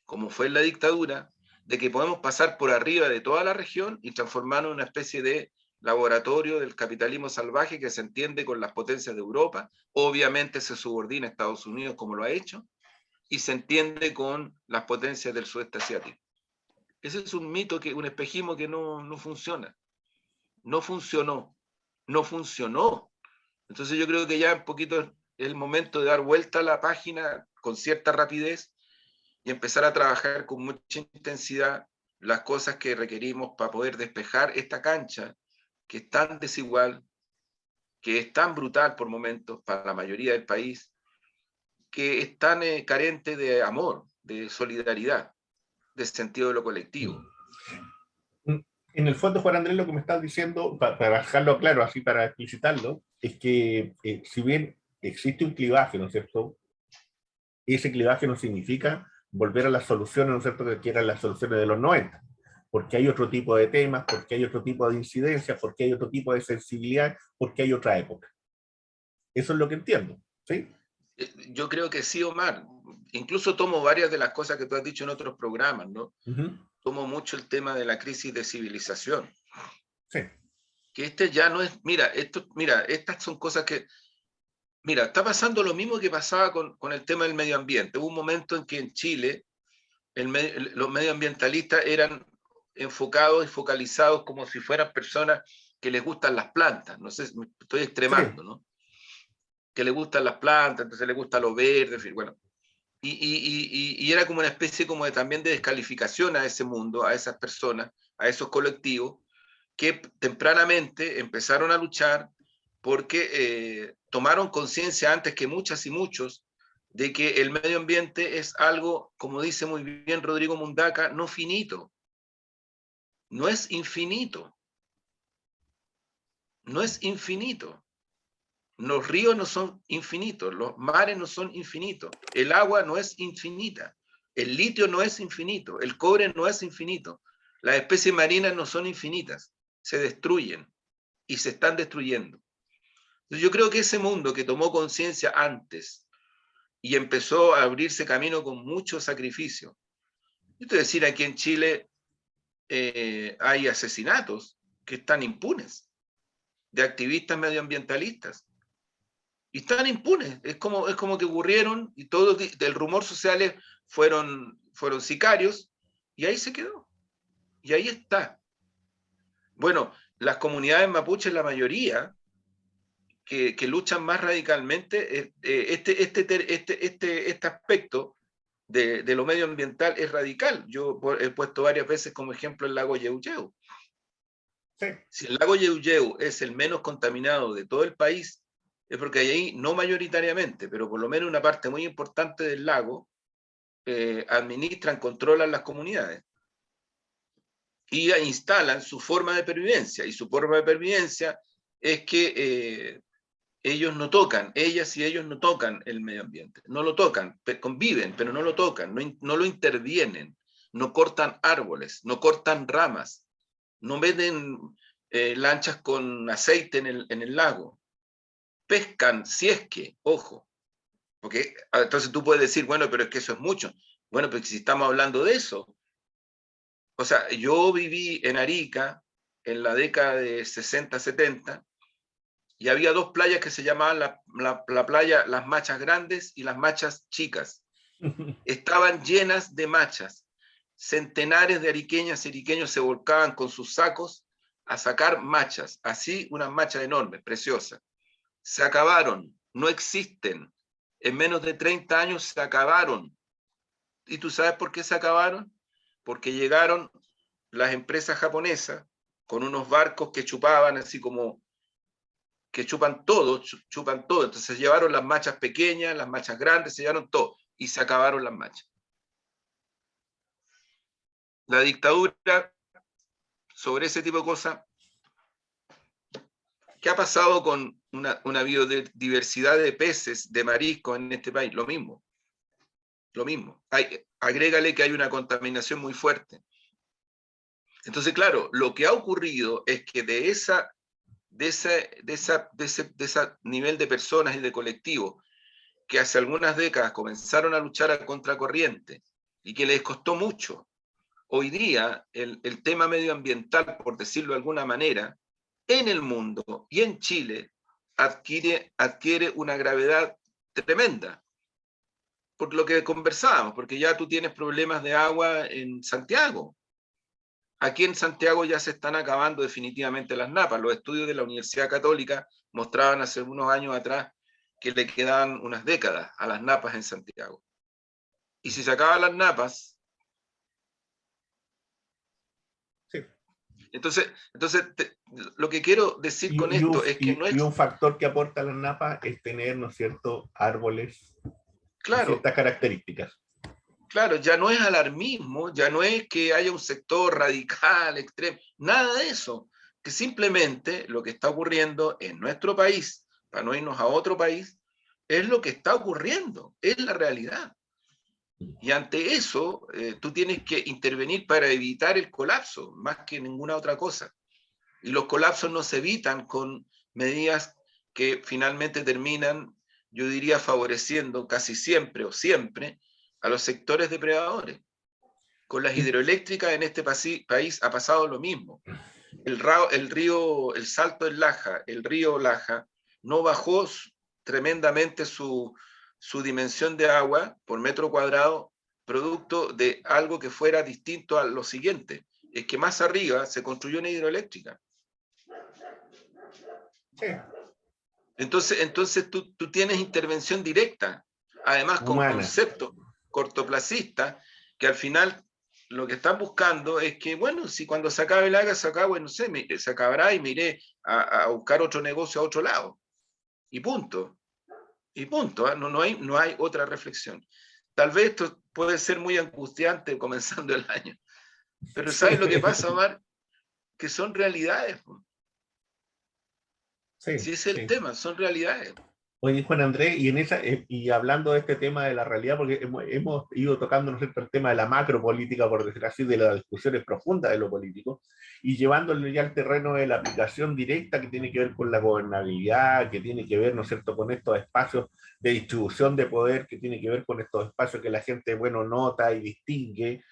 como fue en la dictadura, de que podemos pasar por arriba de toda la región y transformarnos en una especie de laboratorio del capitalismo salvaje que se entiende con las potencias de Europa, obviamente se subordina a Estados Unidos como lo ha hecho, y se entiende con las potencias del sudeste asiático. Ese es un mito, un espejismo que no funciona. No funcionó. No funcionó. Entonces yo creo que ya un poquito es el momento de dar vuelta a la página con cierta rapidez y empezar a trabajar con mucha intensidad las cosas que requerimos para poder despejar esta cancha que es tan desigual, que es tan brutal por momentos para la mayoría del país, que es tan carente de amor, de solidaridad, de sentido de lo colectivo. En el fondo, Juan Andrés, lo que me estás diciendo, para dejarlo claro, así para explicitarlo, es que si bien existe un clivaje, ¿no es cierto? Ese clivaje no significa volver a las soluciones, ¿no es cierto?, que eran las soluciones de los 90, porque hay otro tipo de temas, porque hay otro tipo de incidencias, porque hay otro tipo de sensibilidad, porque hay otra época. Eso es lo que entiendo, ¿sí? Yo creo que sí, Omar. Incluso tomo varias de las cosas que tú has dicho en otros programas, ¿no? Tomo mucho el tema de la crisis de civilización. Sí. Que este ya no es, mira, estas son cosas que, mira, está pasando lo mismo que pasaba con el tema del medio ambiente. Hubo un momento en que en Chile los medioambientalistas eran enfocados y focalizados como si fueran personas que les gustan las plantas. No sé, me estoy Sí. extremando, ¿no? Que les gustan las plantas, entonces les gusta lo verde, en fin, bueno. Y era como una especie como de, también de descalificación a ese mundo, a esas personas, a esos colectivos, que tempranamente empezaron a luchar porque tomaron conciencia antes que muchas y muchos de que el medio ambiente es algo, como dice muy bien Rodrigo Mundaca, no finito. No es infinito. No es infinito. Los ríos no son infinitos, los mares no son infinitos, el agua no es infinita, el litio no es infinito, el cobre no es infinito, las especies marinas no son infinitas, se destruyen y se están destruyendo. Entonces yo creo que ese mundo que tomó conciencia antes y empezó a abrirse camino con mucho sacrificio. Yo te voy a decir, aquí en Chile hay asesinatos que están impunes de activistas medioambientalistas. Y están impunes, es como que ocurrieron y todo el rumor social fueron sicarios y ahí se quedó. Y ahí está. Bueno, las comunidades mapuches, la mayoría, que luchan más radicalmente, este aspecto de lo medioambiental es radical. Yo he puesto varias veces como ejemplo el lago Yeuyeu. Sí. Si el lago Yeuyeu es el menos contaminado de todo el país, es porque ahí, no mayoritariamente, pero por lo menos una parte muy importante del lago, administran, controlan las comunidades y instalan su forma de pervivencia. Y su forma de pervivencia es que ellos no tocan, ellas y ellos no tocan el medio ambiente, no lo tocan, conviven, pero no lo tocan, no lo intervienen, no cortan árboles, no cortan ramas, no meten lanchas con aceite en el lago. Pescan, si es que, ojo, porque entonces tú puedes decir, bueno, pero es que eso es mucho. Bueno, pero si estamos hablando de eso, o sea, yo viví en Arica en la década de 60, 70, y había dos playas que se llamaban la playa Las Machas Grandes y Las Machas Chicas. Estaban llenas de machas. Centenares de ariqueñas y ariqueños se volcaban con sus sacos a sacar machas, así unas machas enormes, preciosas. Se acabaron, no existen. En menos de 30 años se acabaron. ¿Y tú sabes por qué se acabaron? Porque llegaron las empresas japonesas con unos barcos que chupaban así como que chupan todo, chupan todo. Entonces se llevaron las machas pequeñas, las machas grandes, se llevaron todo y se acabaron las machas. La dictadura sobre ese tipo de cosas. ¿Qué ha pasado con una biodiversidad de peces, de mariscos en este país? Lo mismo. Lo mismo. Agrégale que hay una contaminación muy fuerte. Entonces, claro, lo que ha ocurrido es que de ese nivel de personas y de colectivos que hace algunas décadas comenzaron a luchar a contracorriente y que les costó mucho, hoy día el tema medioambiental, por decirlo de alguna manera, en el mundo y en Chile adquiere una gravedad tremenda. Por lo que conversábamos, porque ya tú tienes problemas de agua en Santiago. Aquí en Santiago ya se están acabando definitivamente las napas. Los estudios de la Universidad Católica mostraban hace unos años atrás que le quedaban unas décadas a las napas en Santiago. Y si se acaban las napas, Sí. Entonces lo que quiero decir con esto es que no es... Y un factor que aporta las napas es tener, ¿no es cierto?, árboles y ciertas características. Claro, ya no es alarmismo, ya no es que haya un sector radical, extremo, nada de eso, que simplemente lo que está ocurriendo en nuestro país, para no irnos a otro país, es lo que está ocurriendo, es la realidad. Y ante eso, tú tienes que intervenir para evitar el colapso, más que ninguna otra cosa. Y los colapsos no se evitan con medidas que finalmente terminan, yo diría, favoreciendo casi siempre o siempre a los sectores depredadores. Con las hidroeléctricas en este país ha pasado lo mismo. El Salto del Laja, el río Laja, no bajó tremendamente su dimensión de agua por metro cuadrado, producto de algo que fuera distinto a lo siguiente, es que más arriba se construyó una hidroeléctrica. Sí. Entonces tú tienes intervención directa, además con conceptos cortoplacistas, que al final lo que están buscando es que, bueno, si cuando se acabe el agua, se acabe, no sé, se acabará y me iré a buscar otro negocio a otro lado. Y punto. Y punto, ¿eh? No hay otra reflexión. Tal vez esto puede ser muy angustiante comenzando el año, pero ¿sabes lo que pasa, Omar? Que son realidades. Sí, Si es el sí. tema, son realidades. Oye, Juan Andrés, y hablando de este tema de la realidad, porque hemos ido tocando, ¿no es cierto?, el tema de la macropolítica, por decir así, de las discusiones profundas de lo político, y llevándolo ya al terreno de la aplicación directa que tiene que ver con la gobernabilidad, que tiene que ver, ¿no es cierto?, con estos espacios de distribución de poder, que tiene que ver con estos espacios que la gente, bueno, nota y distingue.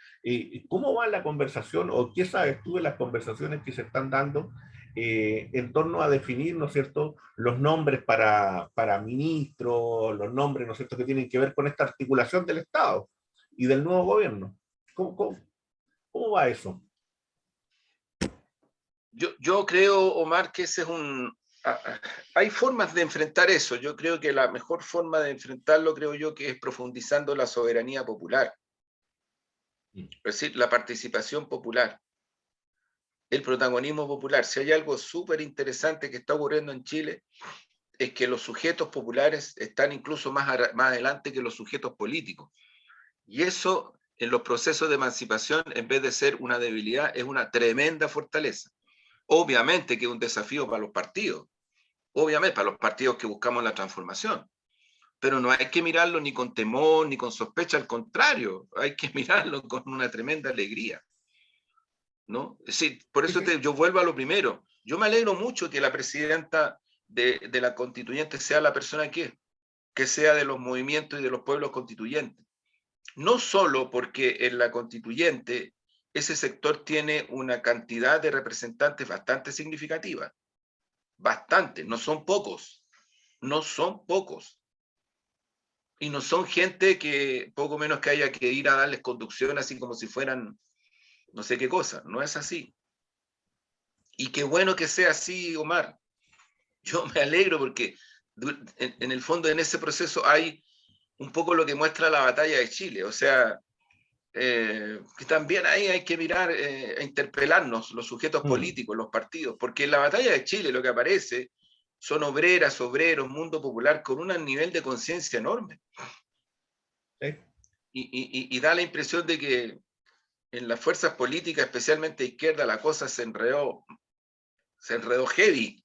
¿Cómo va la conversación, o qué sabes tú de las conversaciones que se están dando en torno a definir, ¿no es cierto?, los nombres para ministros, los nombres, ¿no es cierto?, que tienen que ver con esta articulación del Estado y del nuevo gobierno. ¿Cómo va eso? Yo creo, Omar, que ese es hay formas de enfrentar eso. Yo creo que la mejor forma de enfrentarlo, creo yo, que es profundizando la soberanía popular. Es decir, la participación popular, el protagonismo popular. Si hay algo súper interesante que está ocurriendo en Chile, es que los sujetos populares están incluso más adelante que los sujetos políticos. Y eso, en los procesos de emancipación, en vez de ser una debilidad, es una tremenda fortaleza. Obviamente que es un desafío para los partidos, obviamente para los partidos que buscamos la transformación, pero no hay que mirarlo ni con temor ni con sospecha, al contrario, hay que mirarlo con una tremenda alegría, ¿no? Sí, por eso yo vuelvo a lo primero. Yo me alegro mucho que la presidenta de la constituyente sea la persona que sea de los movimientos y de los pueblos constituyentes. No solo porque en la constituyente ese sector tiene una cantidad de representantes bastante significativa, bastante, no son pocos, no son pocos. Y no son gente que poco menos que haya que ir a darles conducción así como si fueran no sé qué cosa, no es así. Y qué bueno que sea así, Omar. Yo me alegro porque en el fondo en ese proceso hay un poco lo que muestra la batalla de Chile, o sea, que también ahí hay que mirar, a interpelarnos los sujetos políticos, los partidos, porque en la batalla de Chile lo que aparece son obreras, obreros, mundo popular con un nivel de conciencia enorme. ¿Sí? Y da la impresión de que en las fuerzas políticas, especialmente izquierda, la cosa se enredó heavy,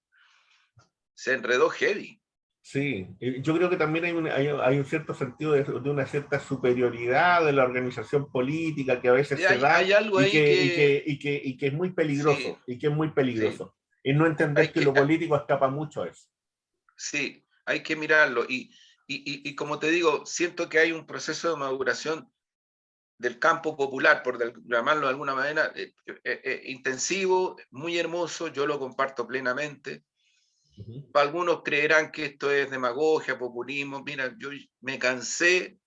se enredó heavy. Sí, yo creo que también hay un cierto sentido de una cierta superioridad de la organización política que a veces se da Hay algo ahí y que es muy sí, peligroso, y que es muy sí, peligroso. Y no entender hay que que, lo político escapa mucho a eso. sí, hay que mirarlo. Y como te digo, siento que hay un proceso de maduración del campo popular, por llamarlo de alguna manera, intensivo, muy hermoso, yo lo comparto plenamente. Algunos creerán que esto es demagogia, populismo. Mira, yo me cansé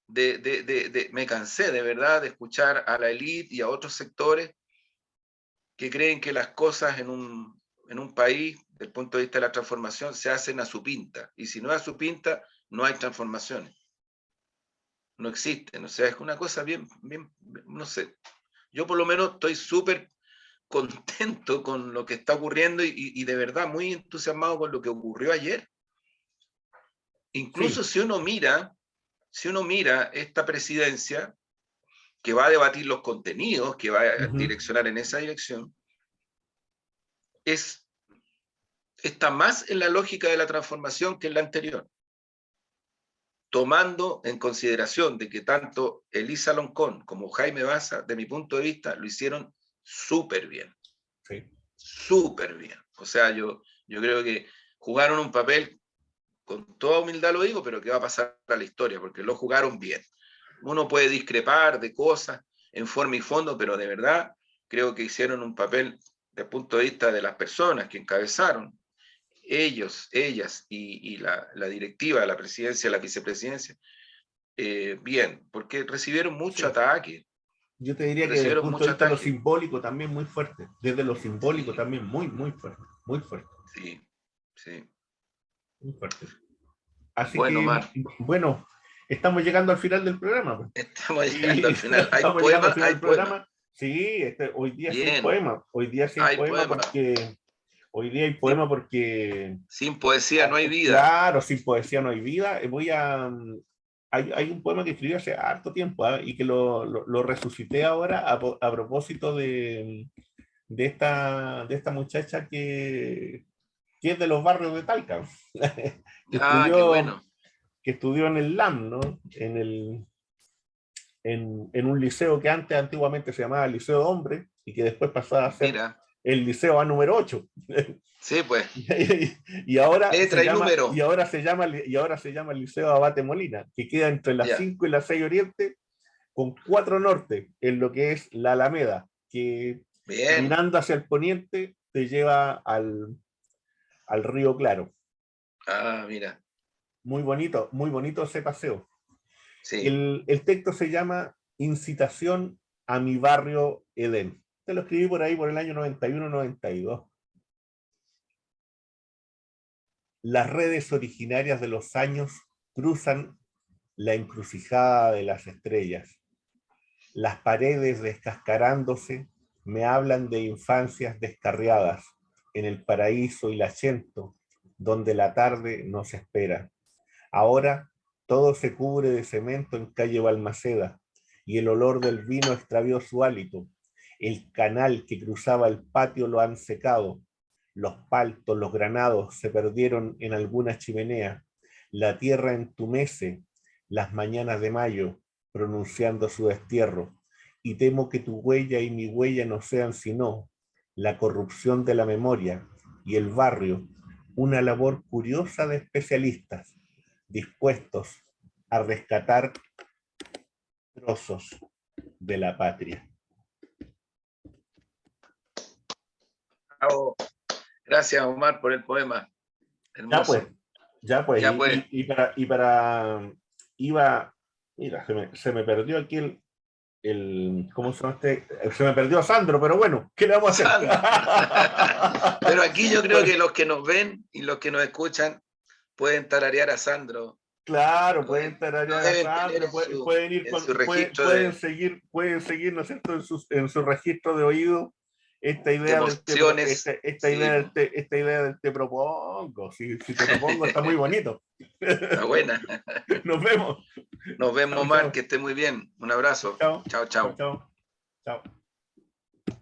me cansé de verdad de escuchar a la élite y a otros sectores que creen que las cosas en un país, desde el punto de vista de la transformación, se hacen a su pinta. Y si no es a su pinta, no hay transformaciones. No existen. O sea, es una cosa bien, no sé. Yo por lo menos estoy súper contento con lo que está ocurriendo y de verdad muy entusiasmado con lo que ocurrió ayer. Incluso Sí. si uno mira esta presidencia que va a debatir los contenidos, que va a direccionar en esa dirección, está más en la lógica de la transformación que en la anterior, tomando en consideración de que tanto Elisa Loncón como Jaime Baza, de mi punto de vista, lo hicieron súper bien. Sí. Súper bien. O sea, yo creo que jugaron un papel, con toda humildad lo digo, pero que va a pasar a la historia, porque lo jugaron bien. Uno puede discrepar de cosas en forma y fondo, pero de verdad creo que hicieron un papel desde el punto de vista de las personas que encabezaron, ellos, ellas y la directiva, la presidencia, la vicepresidencia, bien, porque recibieron mucho Sí. ataque. Yo te diría que desde el Recibieron punto de mucho vista de lo ataque. simbólico también muy fuerte. Desde lo simbólico Sí, también muy fuerte. Muy fuerte. sí, sí. Muy fuerte. Así Bueno, que, Mar, bueno, estamos llegando al final del programa, pues. estamos llegando Y al final. ¿Hay estamos llegando al poema? final Hay del poema. programa. Sí, hoy día sí hay Bien, poema. Hoy día sí hay hay poema poema. Hoy día hay poema porque... Sin poesía no hay vida. Claro, sin poesía no hay vida. Hay un poema que escribí hace harto tiempo, ¿ah? Y que lo resucité ahora a propósito de esta muchacha que es de los barrios de Talca, que Ah, qué estudió, bueno. que estudió en el LAM, ¿no? En un liceo que antiguamente se llamaba Liceo de Hombres y que después pasó a ser Mira, el Liceo A número 8. sí, pues, Y ahora letra se y llama, número. el Liceo Abate Molina, que queda entre las Ya, 5 y las 6 Oriente, con 4 Norte, en lo que es la Alameda, que bien. mirando hacia el poniente te lleva al Río Claro. Ah, mira, Muy bonito ese paseo. sí. El texto se llama Incitación a mi barrio Edén. Te lo escribí por ahí por el año 91-92. Las redes originarias de los años cruzan la encrucijada de las estrellas. Las paredes descascarándose me hablan de infancias descarriadas en el paraíso y la Chento, donde la tarde nos espera. Ahora todo se cubre de cemento en calle Balmaceda y el olor del vino extravió su hálito. El canal que cruzaba el patio lo han secado. Los paltos, los granados se perdieron en alguna chimenea. La tierra entumece las mañanas de mayo, pronunciando su destierro. Y temo que tu huella y mi huella no sean sino la corrupción de la memoria y el barrio, una labor curiosa de especialistas dispuestos a rescatar trozos de la patria. Bravo. Gracias, Omar, por el poema. Hermoso. Ya pues, Ya pues, mira, se me perdió aquí ¿cómo se llama este? Se me perdió Sandro, pero bueno, ¿qué le vamos a Sandro. hacer? Pero aquí yo creo que los que nos ven y los que nos escuchan pueden tararear a Sandro. Claro, Lo pueden deben, lo tararear a deben tener Sandro, pueden ir en su registro pueden seguir, ¿no es cierto?, en su registro de oído esta de idea emociones. Sí, esta idea del te propongo. Si te propongo está muy bonito. está buena. Nos vemos. Nos vemos, Chao, Omar, chao. que esté muy bien. Un abrazo. Chao. Chao, Chao, chao. chao. Chao.